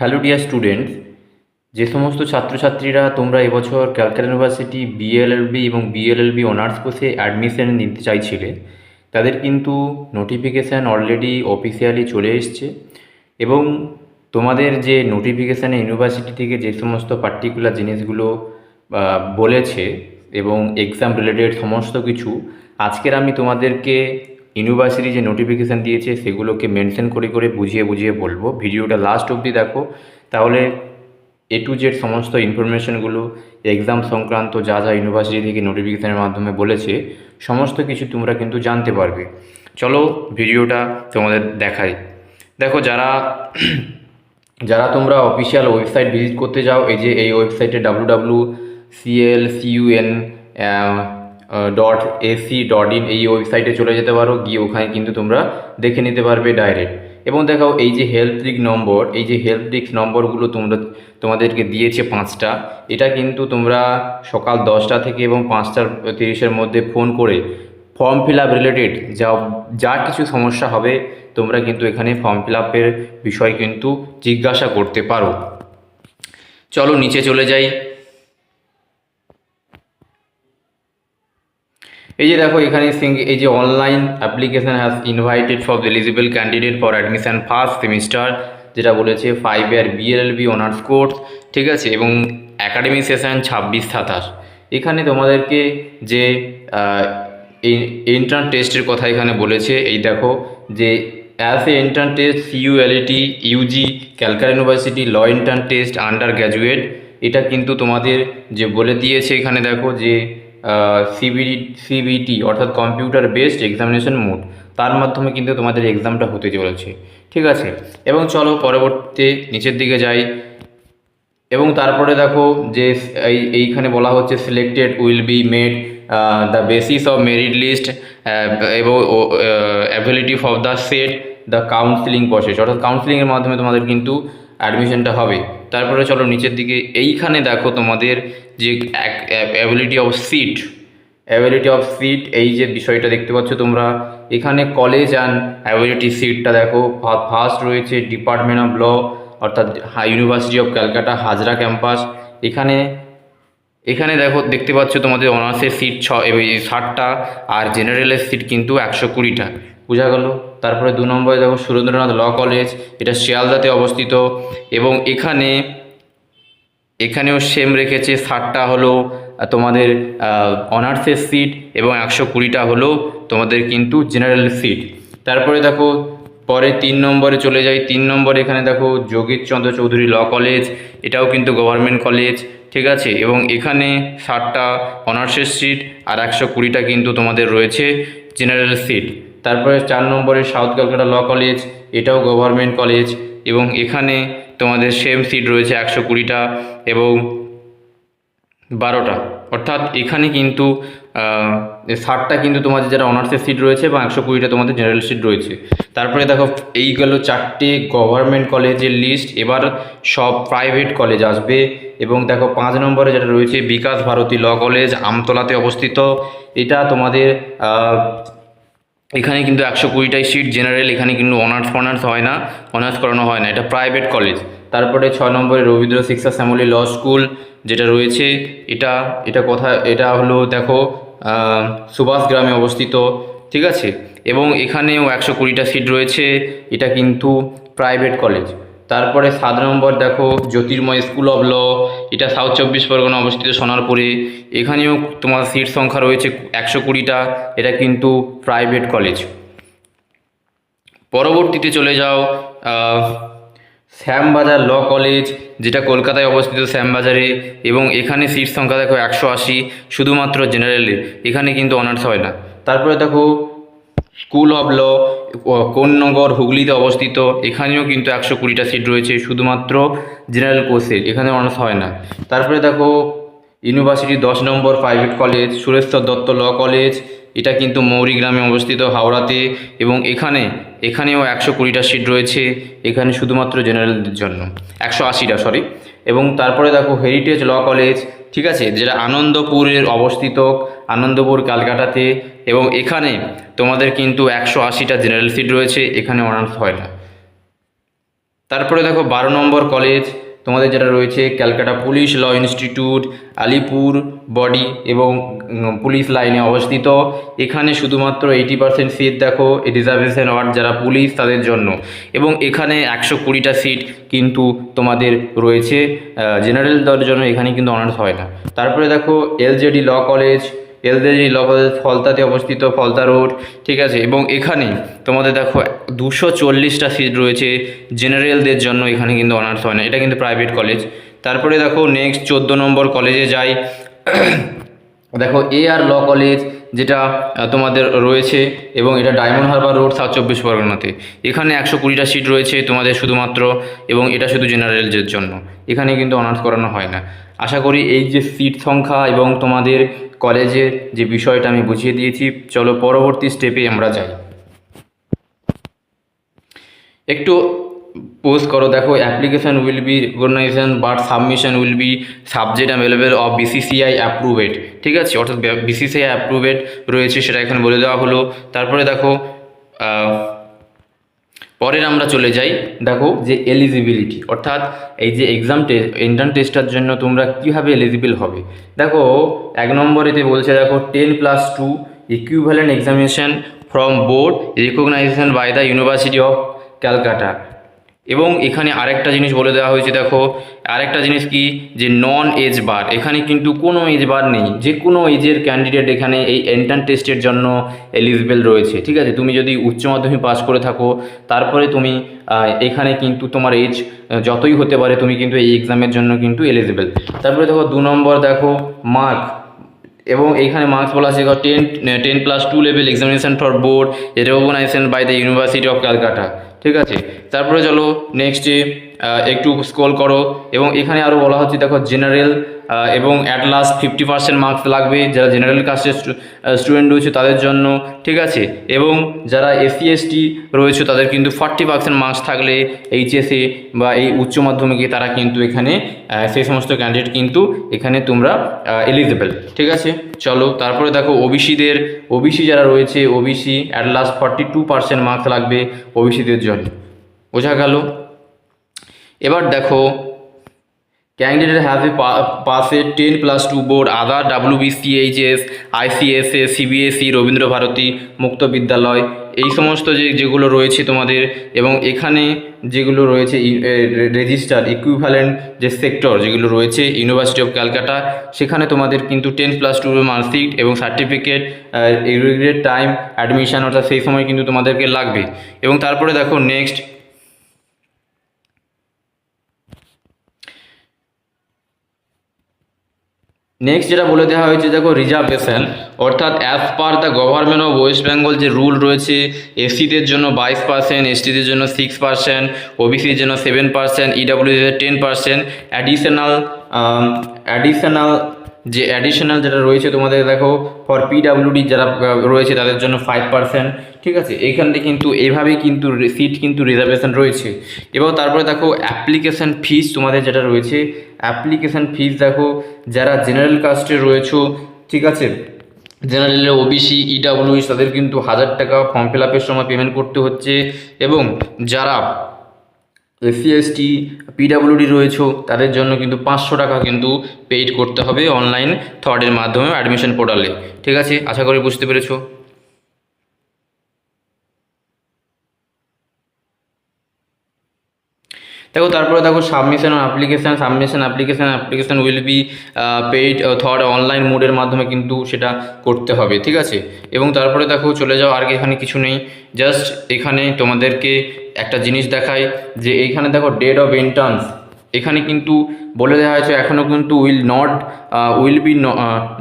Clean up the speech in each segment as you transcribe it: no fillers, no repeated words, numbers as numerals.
Hello dear students, যে সমস্ত ছাত্রছাত্রীরা তোমরা এবছর ক্যালকাটা ইউনিভার্সিটি বিএলএলবি এবং বিএলএলবি অনার্স কোর্সে অ্যাডমিশন নিতে চাইছিলে, তাদের কিন্তু নোটিফিকেশান অলরেডি অফিসিয়ালি চলে এসছে। এবং তোমাদের যে নোটিফিকেশানে ইউনিভার্সিটি থেকে যে সমস্ত পার্টিকুলার জিনিসগুলো বলেছে এবং এক্সাম রিলেটেড সমস্ত কিছু আজকের আমি তোমাদেরকে ইউনিভার্সিটি যে নোটিফিকেশান দিয়েছে সেগুলোকে মেনশন করে করে বুঝিয়ে বুঝিয়ে বলবো। ভিডিওটা লাস্ট অবধি দেখো, তাহলে এ টু জেড সমস্ত ইনফরমেশনগুলো এক্সাম সংক্রান্ত যা যা ইউনিভার্সিটি থেকে নোটিফিকেশানের মাধ্যমে বলেছে সমস্ত কিছু তোমরা কিন্তু জানতে পারবে। চলো ভিডিওটা তোমাদের দেখাই। দেখো, যারা যারা তোমরা অফিসিয়াল ওয়েবসাইট ভিজিট করতে যাও, এই যে এই ওয়েবসাইটে www.clinicun.ac.in এই ওয়েবসাইটে চলে যেতে পারো, গিয়ে ওখানে কিন্তু তোমরা দেখে নিতে পারবে ডাইরেক্ট। এবং দেখো, এই যে হেল্প ডেস্ক নম্বর, এই যে হেল্প ডেস্ক নম্বরগুলো তোমাদেরকে দিয়েছে 5টা। এটা কিন্তু তোমরা সকাল 10টা থেকে এবং 5টা 30-এর মধ্যে ফোন করে ফর্ম ফিল আপ রিলেটেড যা কিছু সমস্যা হবে তোমরা কিন্তু এখানে ফর্ম ফিল আপের বিষয় কিন্তু জিজ্ঞাসা করতে পারো। চলো নিচে চলে যাই। এই যে দেখো, এখানে এই যে online application has invited for eligible candidate for admission first semester, যেটা বলেছে 5 ইয়ার বিএলএলবি অনার্স কোর্স, ঠিক আছে। এবং একাডেমিক সেশন 26-27। এখানে তোমাদেরকে যে এন্ট্রান্স টেস্টের কথা এখানে বলেছে। এই দেখো যে as a entrance test CULET UG Calcutta university law entrance test undergraduate, এটা কিন্তু তোমাদের যে বলে দিয়েছে এখানে দেখো যে সিবিটি অর্থাৎ কম্পিউটার বেসড এক্সামিনেশন মোড, তার মাধ্যমে কিন্তু তোমাদের এক্সামটা হতে চলেছে, ঠিক আছে। এবং চলো পরবর্তী নিচের দিকে যাই। এবং তারপরে দেখো যে এইখানে বলা হচ্ছে selected will be made the basis of merit list এবং ability of the set the counselling process, অর্থাৎ কাউন্সিলিংয়ের মাধ্যমে তোমাদের কিন্তু অ্যাডমিশনটা হবে। তারপরে চলো নিচের দিকে। এইখানে দেখো তোমাদের যে অ্যাবিলিটি অফ সিট এই যে বিষয়টা দেখতে পাচ্ছ তোমরা, এখানে কলেজ অ্যান্ড অ্যাবিলিটি সিটটা দেখো। ফার্স্ট রয়েছে ডিপার্টমেন্ট অফ ল অর্থাৎ university of Calcutta Hazra campus. এখানে দেখো দেখতে পাচ্ছ তোমাদের অনার্সের সিট 60টা আর জেনারেলের সিট কিন্তু 120টা, বোঝা গেল। তারপরে 2 নম্বরে দেখো সুরেন্দ্রনাথ ল কলেজ, এটা শিয়ালদাতে অবস্থিত। এবং এখানেও সেম রেখেছে, 60টা হলো তোমাদের অনার্সের সিট এবং 120টা হলো তোমাদের কিন্তু জেনারেল সিট। তারপরে দেখো পরে 3 নম্বরে চলে যাই। 3 নম্বরে এখানে দেখো যোগীশচন্দ্র চৌধুরী ল কলেজ, এটাও কিন্তু গভর্নমেন্ট কলেজ, ঠিক আছে। এবং এখানে 60টা অনার্সের সিট আর 120টা কিন্তু তোমাদের রয়েছে জেনারেল সিট। তারপরে 4 নম্বরে সাউথ ক্যালকাটা ল কলেজ, এটাও গভর্নমেন্ট কলেজ এবং এখানে তোমাদের সেম সিট রয়েছে 120টা এবং 12টা, অর্থাৎ এখানে কিন্তু 60টা কিন্তু তোমাদের যারা অনার্সের সিট রয়েছে এবং 120টা তোমাদের জেনারেল সিট রয়েছে। তারপরে দেখো এই গেল 4টে গভর্নমেন্ট কলেজের লিস্ট। এবার সব প্রাইভেট কলেজ আসবে। এবং দেখো 5 নম্বরে যেটা রয়েছে বিকাশ ভারতী ল কলেজ, আমতলাতে অবস্থিত। এটা তোমাদের এখানে কিন্তু 120টাই সিট জেনারেল, এখানে কিন্তু অনার্স হয় না, অনার্স করানো হয় না, এটা প্রাইভেট কলেজ। তারপরে 6 নম্বরে রবীন্দ্র শিক্ষা শ্যামলী ল স্কুল যেটা রয়েছে, এটা হলো দেখো সুভাষ গ্রামে অবস্থিত, ঠিক আছে। এবং এখানেও 120টা সিট রয়েছে, এটা কিন্তু প্রাইভেট কলেজ। তারপরে 7 নম্বর দেখো জ্যোতির্ময় স্কুল অফ ল, এটা সাউথ 24 পরগনা অবস্থিত সোনারপুরে, এখানেও তোমার সিট সংখ্যা রয়েছে 120টা, এটা কিন্তু প্রাইভেট কলেজ। পরবর্তীতে চলে যাও শ্যামবাজার ল কলেজ, যেটা কলকাতায় অবস্থিত শ্যামবাজারে, এবং এখানে সিট সংখ্যা দেখো 180, শুধুমাত্র জেনারেলে, এখানে কিন্তু অনার্স হয় না। তারপরে দেখো স্কুল অফ ল কোন্নগর হুগলিতে অবস্থিত, এখানেও কিন্তু 120টা সিট রয়েছে, শুধুমাত্র জেনারেল কোর্সের, এখানে অনার্স হয় না। তারপরে দেখো university 10 number private college Sureshwar Dutta law college, এটা কিন্তু মৌরিগ্রামে অবস্থিত হাওড়াতে, এবং এখানেও 120টা সিট রয়েছে, এখানে শুধুমাত্র জেনারেলদের জন্য 180টা, সরি। এবং তারপরে দেখো হেরিটেজ ল কলেজ, ঠিক আছে, যেটা আনন্দপুরের অবস্থিত, আনন্দপুর ক্যালকাটাতে, এবং এখানে তোমাদের কিন্তু 180টা জেনারেল সিট রয়েছে, এখানে অনার্স হয় না। তারপরে দেখো 12 নম্বর কলেজ তোমাদের যেটা রয়েছে ক্যালকাটা পুলিশ ল ইনস্টিটিউট, আলিপুর বডি এবং পুলিশ লাইনে অবস্থিত। এখানে শুধুমাত্র 80% সিট দেখো রিজার্ভেশন ওয়ার্ড যারা পুলিশ তাদের জন্য, এবং এখানে 120টা সিট কিন্তু তোমাদের রয়েছে জেনারেল দলের জন্য, এখানে কিন্তু অনার্স হয় না। তারপরে দেখো এলজেডি ল কলেজ, ফলতাতে অবস্থিত, ফলতা রোড, ঠিক আছে, এবং এখানে তোমাদের দেখো 240টা সিট রয়েছে জেনারেলদের জন্য, এখানে কিন্তু অনার্স হয় না, এটা কিন্তু প্রাইভেট কলেজ। তারপরে দেখো নেক্সট 14 নম্বর কলেজে যাই। দেখো AR ল কলেজ যেটা তোমাদের রয়েছে, এবং এটা ডায়মন্ড হারবার রোড, সাউথ 24 পরগনাতে। এখানে 120টা সিট রয়েছে তোমাদের শুধুমাত্র, এবং এটা শুধু জেনারেলদের জন্য, এখানে কিন্তু অনার্স করানো হয় না। আশা করি এই যে সিট সংখ্যা এবং তোমাদের কলেজের যে বিষয়টা আমি বুঝিয়ে দিয়েছি। চলো পরবর্তী স্টেপে আমরা যাই। একটু পোস্ট করো, দেখো application will be recognition but submission will be subject available of BCCI approved, ঠিক আছে, অর্থাৎ BCCI অ্যাপ্রুভেড রয়েছে সেটা এখানে বলে দেওয়া হলো। তারপরে দেখো পরের আমরা চলে যাই, দেখো যে এলিজিবিলিটি, অর্থাৎ এই যে এক্সাম এন্ট্রান্স টেস্টার জন্য তোমরা কীভাবে এলিজিবল হবে। দেখো 1 নম্বরেতে বলছে, দেখো 10+2 equivalent examination from board recognition by the university of Calcutta. এবং এখানে আরেকটা জিনিস বলে দেওয়া হয়েছে, দেখো আরেকটা জিনিস কি, যে নন এজ বার, এখানে কিন্তু কোনো এজ বার নেই, যে কোনো এজের ক্যান্ডিডেট এখানে এই এন্ট্রান্স টেস্টের জন্য এলিজিবল রয়েছে, ঠিক আছে। তুমি যদি উচ্চ মাধ্যমিক পাস করে থাকো, তারপরে তুমি এখানে কিন্তু তোমার এজ যতই হতে পারে, তুমি কিন্তু এই এক্সামের জন্য কিন্তু এলিজিবল। তারপরে দেখো 2 নম্বর, দেখো মার্ক, এবং এইখানে মার্কস বলা আছে 10+2 level examination for board recognition by the university of Calcutta, ঠিক আছে। তারপরে চলো নেক্সটে একটু স্ক্রল করো, এবং এখানে আরও বলা হচ্ছে, দেখো জেনারেল এবং অ্যাট লাস্ট 50% মার্কস লাগবে যারা জেনারেল কাস্টের স্টুডেন্ট রয়েছে তাদের জন্য, ঠিক আছে। এবং যারা SC ST রয়েছে তাদের কিন্তু 40% মার্কস থাকলে HSA বা এই উচ্চ মাধ্যমিকে তারা কিন্তু এখানে সেই সমস্ত ক্যান্ডিডেট কিন্তু এখানে তোমরা এলিজিবল, ঠিক আছে। চলো তারপরে দেখো ওবিসি যারা রয়েছে, ওবিসি অ্যাট লাস্ট 42% মার্কস লাগবে ওবিসিদের জন্য, বোঝা গেল। এবার দেখো candidate have a passed 10+2 board other WBCHS ICSS CBSE Rabindra Bharati Mukta Vidyalaya, এই সমস্ত যেগুলো রয়েছে তোমাদের, এবং এখানে যেগুলো রয়েছে রেজিস্টার ইকুইভ্যালেন্ট যে সেক্টর যেগুলো রয়েছে ইউনিভার্সিটি অফ ক্যালকাটা, সেখানে তোমাদের কিন্তু 10+2 মার্কশিট এবং সার্টিফিকেট রেগুলার টাইম অ্যাডমিশন, অর্থাৎ সেই সময় কিন্তু তোমাদেরকে লাগবে। এবং তারপরে দেখো নেক্সট যেটা বলে দেওয়া হয়েছে, দেখো রিজার্ভেশন, অর্থাৎ as per the government of West Bengal যে রুল রয়েছে, এসসিদের জন্য 22%, এসটিদের জন্য 6%, ওবিসির জন্য 7%, ইডাব্লিউএসের 10%, অ্যাডিশনাল যেটা রয়েছে তোমাদের, দেখো ফর পিডাব্লিউডি যারা রয়েছে তাদের জন্য 5%, ঠিক আছে। এইখানটা কিন্তু এইভাবেই কিন্তু সিট কিন্তু রিজার্ভেশন রয়েছে। এবং তারপরে দেখো অ্যাপ্লিকেশান ফিস তোমাদের যেটা রয়েছে, অ্যাপ্লিকেশান ফিস দেখো যারা জেনারেল কাস্টে রয়েছে, ঠিক আছে, জেনারেলে ওবিসি ইডাব্লিউএস তাদের কিন্তু 1000 টাকা ফর্ম ফিল আপের সময় পেমেন্ট করতে হচ্ছে, এবং যারা SC ST পিডাব্লিউডি রয়েছে তাদের জন্য কিন্তু 500 টাকা কিন্তু পেইড করতে হবে অনলাইন থ্রেডের মাধ্যমে অ্যাডমিশন পোর্টালে, ঠিক আছে। আশা করি বুঝতে পেরেছো। দেখো তারপরে দেখো submission application will be paid through online মোডের মাধ্যমে কিন্তু সেটা করতে হবে, ঠিক আছে। এবং তারপরে দেখো চলে যাও, আর এখানে কিছু নেই, জাস্ট এখানে তোমাদেরকে একটা জিনিস দেখাই, যে এইখানে দেখো ডেট অফ এন্ট্রান্স, এখানে কিন্তু বলে দেওয়া হয়েছে এখনও কিন্তু will be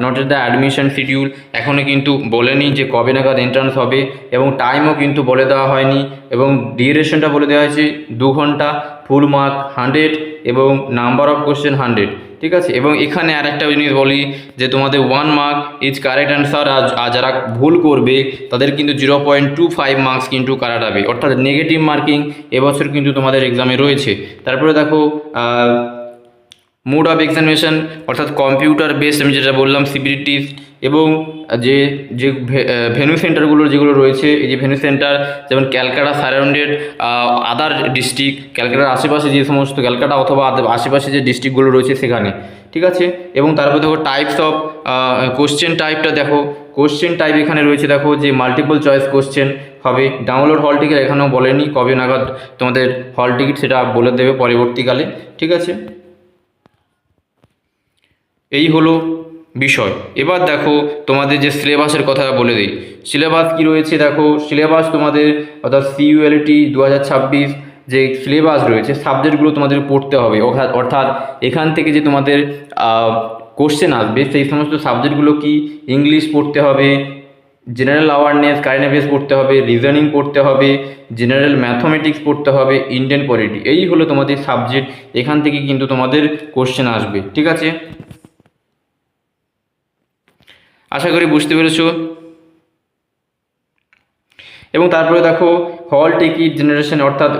not the admission schedule, এখনও কিন্তু বলেনি যে কবে নাগাদ এন্ট্রান্স হবে, এবং টাইমও কিন্তু বলে দেওয়া হয়নি, এবং ডিউরেশনটা বলে দেওয়া হয়েছে 2 ঘন্টা, ফুল মার্ক 100 এবং নাম্বার অফ কোশ্চেন 100, ঠিক আছে। এবং এখানে আর একটা জিনিস বলি, যে তোমাদের 1 মার্ক ইজ কারেক্ট অ্যান্সার, আর যারা ভুল করবে তাদের কিন্তু 0.25 মার্কস কিন্তু কাটাবে, অর্থাৎ নেগেটিভ মার্কিং এবছর কিন্তু তোমাদের এক্সামে রয়েছে। তারপরে দেখো মোড অফ এক্সামিনেশন, অর্থাৎ কম্পিউটার বেসড, আমি যেটা বললাম সিবিটি এবং যে যে ভেন্যু সেন্টারগুলো যেগুলো রয়েছে, এই যে ভেন্যু সেন্টার যেমন ক্যালকাটা সারাউন্ডেড আদার ডিস্ট্রিক্ট, ক্যালকাটার আশেপাশে যে সমস্ত ক্যালকাটা অথবা আশেপাশে যে ডিস্ট্রিক্টগুলো রয়েছে সেখানে, ঠিক আছে। এবং তারপর দেখো টাইপস অফ কোশ্চেন টাইপটা দেখো, কোশ্চেন টাইপ এখানে রয়েছে দেখো যে মাল্টিপল চয়েস কোশ্চেন হবে। ডাউনলোড হল টিকিট এখানেও বলেনি কবে নাগাদ তোমাদের হল টিকিট, সেটা বলে দেবে পরবর্তীকালে, ঠিক আছে। এই হলো বিষয়। এবার দেখো তোমাদের যে সিলেবাসের কথা বলে দিই, সিলেবাস কি রয়েছে দেখো। সিলেবাস তোমাদের অর্থাৎ CULT 2026 যে সিলেবাস রয়েছে, সাবজেক্টগুলো তোমাদের পড়তে হবে, অর্থাৎ এখান থেকে যে তোমাদের কোশ্চেন আসবে সেই সমস্ত সাবজেক্টগুলো কি, ইংলিশ পড়তে হবে, জেনারেল অ্যাওয়ারনেস কারেন্ট অ্যাফেয়ার্স পড়তে হবে, রিজনিং পড়তে হবে, জেনারেল ম্যাথমেটিক্স পড়তে হবে, ইন্ডিয়ান পলিটি। এই হলো তোমাদের সাবজেক্ট, এখান থেকে কিন্তু তোমাদের কোশ্চেন আসবে, ঠিক আছে। আশা করি বুঝতে পেরেছো। এবং তারপরে দেখো হল টিকিট জেনারেশন, অর্থাৎ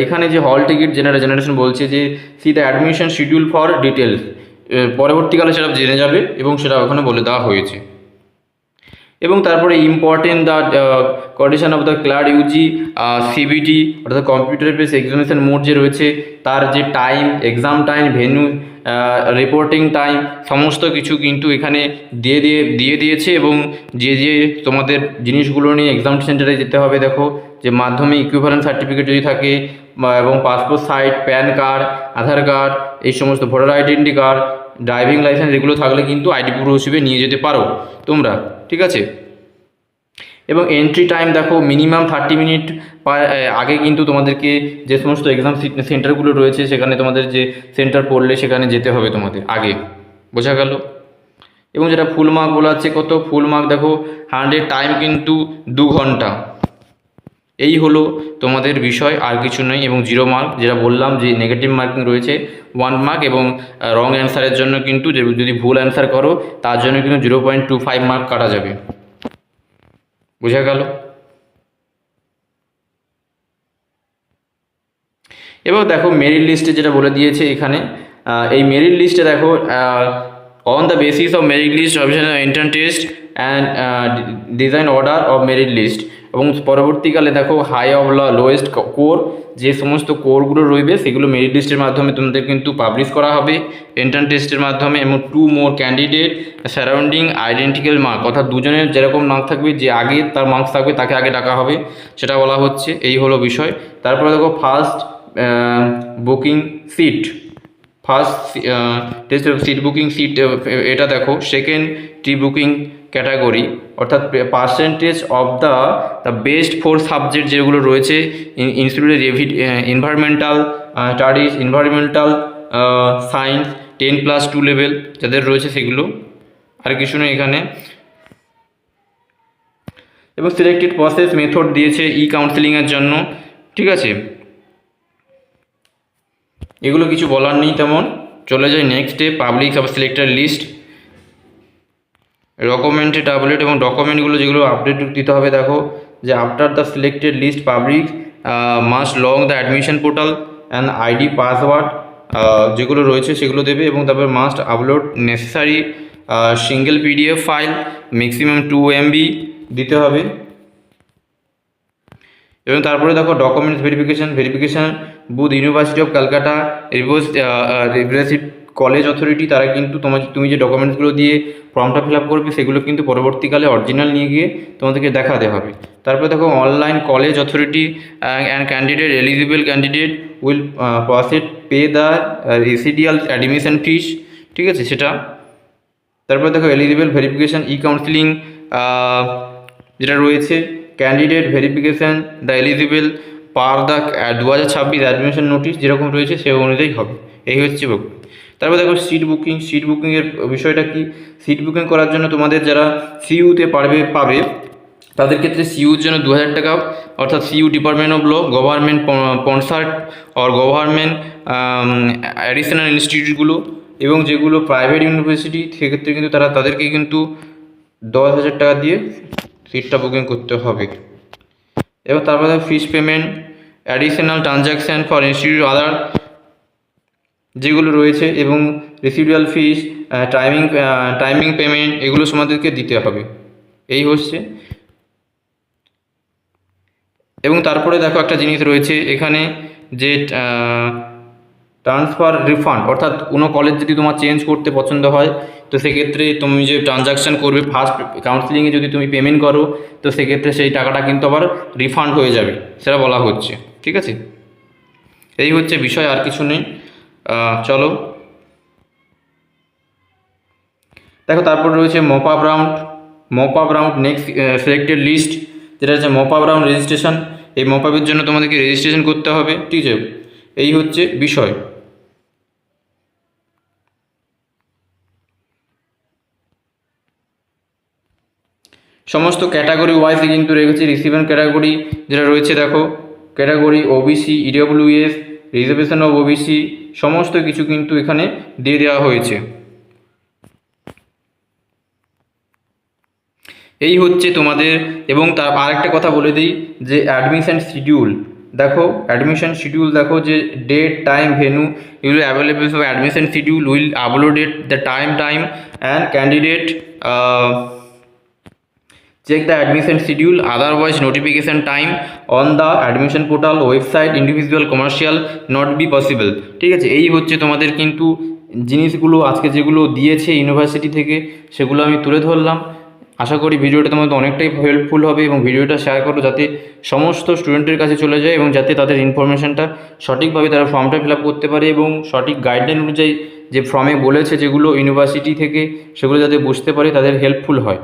এখানে যে হল টিকিট জেনারেশন বলছে যে C the admission schedule for details, পরবর্তীকালে সেটা জেনে যাবে এবং সেটা ওখানে বলে দেওয়া হয়েছে। এবং তারপরে important the condition of the ক্লাড ইউজি CBT অর্থাৎ কম্পিউটার বেস এক্সামিনেশন মোড যে রয়েছে, তার যে time, exam time, venue, reporting time, সমস্ত কিছু কিন্তু এখানে দিয়ে দিয়েছে। এবং যে তোমাদের জিনিসগুলো নিয়ে এক্সাম সেন্টারে যেতে হবে, দেখো যে মাধ্যমিক ইকুইভ্যালেন্ট সার্টিফিকেট যদি থাকে এবং পাসপোর্ট সাইজ, প্যান কার্ড, আধার কার্ড, এই সমস্ত voter identity card, driving licence, এগুলো থাকলে কিন্তু আইডি প্রুফ হিসেবে নিয়ে যেতে পারো তোমরা, ঠিক আছে। এবং এন্ট্রি টাইম দেখো মিনিমাম 30 মিনিট আগে কিন্তু তোমাদেরকে যে সমস্ত এক্সাম সেন্টারগুলো রয়েছে সেখানে তোমাদের যে সেন্টার পড়লে সেখানে যেতে হবে তোমাদের আগে, বোঝা গেল। এবং যেটা ফুল মার্ক বলা আছে, কত ফুল মার্ক দেখো 100, টাইম কিন্তু 2 ঘন্টা। এই হলো তোমাদের বিষয়, আর কিছু নয়। এবং 0 মার্ক যেটা বললাম যে নেগেটিভ মার্কিং রয়েছে 1 মার্ক, এবং রং অ্যান্সারের জন্য কিন্তু যদি ভুল অ্যান্সার করো তার জন্য কিন্তু 0.25 মার্ক কাটা যাবে, বোঝা গেল। এবার দেখো মেরিট লিস্টে যেটা বলে দিয়েছে এখানে, এই মেরিট লিস্টে দেখো on the basis of merit list objection entrance test and design order of merit list. এবং পরবর্তীকালে দেখো হাই অফ লোয়েস্ট কোর, যে সমস্ত কোরগুলো রইবে সেগুলো মেরিট লিস্টের মাধ্যমে তোমাদের কিন্তু পাবলিশ করা হবে এন্ট্রান্স টেস্টের মাধ্যমে। এবং 2 মোর ক্যান্ডিডেট সারাউন্ডিং আইডেন্টিক্যাল মার্ক, অর্থাৎ দুজনের যেরকম মার্ক থাকবে, যে আগে তার মার্কস থাকবে তাকে আগে ডাকা হবে, সেটা বলা হচ্ছে। এই হলো বিষয়। তারপরে দেখো first booking seat, first test seat booking seat, এটা দেখো সেকেন্ড টি বুকিং ক্যাটাগরি, অর্থাৎ percentage of the best 4 subject যেগুলো রয়েছে ইনস্টিটিউটের environmental studies, environmental science 10+2 level যাদের রয়েছে সেগুলো, আর কিছু নেই এখানে। এবং সিলেক্টেড প্রসেস মেথড দিয়েছে কাউন্সেলিংয়ের জন্য, ঠিক আছে। এগুলো কিছু বলার নেই তেমন। চলে যায় নেক্সটে, পাবলিক সাব সিলেক্টেড লিস্ট, ডকুমেন্টে ট্যাবলেট এবং ডকুমেন্টগুলো যেগুলো আপডেট দিতে হবে। দেখো যে after the selected list public must log the admission portal and ID password যেগুলো রয়েছে সেগুলো দেবে। এবং তারপর must upload necessary single PDF file maximum 2 MB দিতে হবে। এবং তারপরে দেখো documents verification booth university of Calcutta রিপ্রেসিভ কলেজ অথরিটি, তারা কিন্তু তুমি যে ডকুমেন্টসগুলো দিয়ে ফর্মটা ফিল আপ করবে সেগুলো কিন্তু পরবর্তীকালে অরিজিনাল নিয়ে গিয়ে তোমাদেরকে দেখাতে হবে। তারপরে দেখো online college authority and candidate eligible candidate will proceed pay the residual admission fees, ঠিক আছে সেটা। তারপরে দেখো এলিজিবল ভেরিফিকেশান কাউন্সিলিং যেটা রয়েছে, candidate verification the eligible per the 2026 admission notice যেরকম রয়েছে সে অনুযায়ী হবে। এই হচ্ছে বক্তব্য। তারপর দেখো সিট বুকিংয়ের বিষয়টা কি। সিট বুকিং করার জন্য তোমাদের যারা CUতে পাবে তাদের ক্ষেত্রে CUর জন্য 2000 টাকা, অর্থাৎ CU department of law, government sponsored or government additional ইনস্টিটিউটগুলো, এবং যেগুলো প্রাইভেট ইউনিভার্সিটি সেক্ষেত্রে কিন্তু তাদেরকে কিন্তু 10,000 টাকা দিয়ে সিটটা বুকিং করতে হবে। এবং তারপরে fees payment, additional transaction for institute other যেগুলো রয়েছে, এবং রেসিডুয়াল ফিস, টাইমিং পেমেন্ট, এগুলো তোমাদেরকে দিতে হবে। এই হচ্ছে। এবং তারপরে দেখো একটা জিনিস রয়েছে এখানে, যে ট্রান্সফার রিফান্ড, অর্থাৎ কোনো কলেজ যদি তোমার চেঞ্জ করতে পছন্দ হয়, তো সেক্ষেত্রে তুমি যে ট্রানজাকশান করবে ফার্স্ট কাউন্সিলিংয়ে যদি তুমি পেমেন্ট করো, তো সেক্ষেত্রে সেই টাকাটা কিন্তু আবার রিফান্ড হয়ে যাবে, সেটা বলা হচ্ছে। ঠিক আছে, এই হচ্ছে বিষয়, আর কিছু নেই। চলো দেখো, তারপর রয়েছে mop up round next selected list, যেটা হচ্ছে মপ আপ রাউন্ড রেজিস্ট্রেশন। এই মপ আপের জন্য তোমাদেরকে রেজিস্ট্রেশন করতে হবে। ঠিক আছে, এই হচ্ছে বিষয়। সমস্ত ক্যাটাগরি ওয়াইজে কিন্তু রেখেছি। রিসিভেন্ট ক্যাটাগরি যেটা রয়েছে, দেখো category OBC, EWS, reservation of OBC, সমস্ত কিছু কিন্তু এখানে দিয়ে দেওয়া হয়েছে। এই হচ্ছে তোমাদের। এবং তার আরেকটা কথা বলে দিই, যে অ্যাডমিশন শিডিউল দেখো, দেখো যে ডেট, টাইম, ভেন্যু, এগুলো available for admission schedule will uploaded the time and candidate check the admission schedule, otherwise notification time on the admission portal website individual commercial not be possible। ঠিক আছে, এই হচ্ছে তোমাদের কিন্তু জিনিসগুলো আজকে যেগুলো দিয়েছে ইউনিভার্সিটি থেকে, সেগুলো আমি তুলে ধরলাম। আশা করি ভিডিওটা তোমাদের অনেকটাই হেল্পফুল হবে, এবং ভিডিওটা শেয়ার করো যাতে সমস্ত স্টুডেন্টের কাছে চলে যায়, এবং যাতে তাদের ইনফরমেশানটা সঠিকভাবে তারা ফর্মটা ফিল আপ করতে পারে, এবং সঠিক গাইডলাইন অনুযায়ী যে ফর্মে বলেছে যেগুলো ইউনিভার্সিটি থেকে, সেগুলো যাতে বুঝতে পারে, তাদের হেল্পফুল হয়।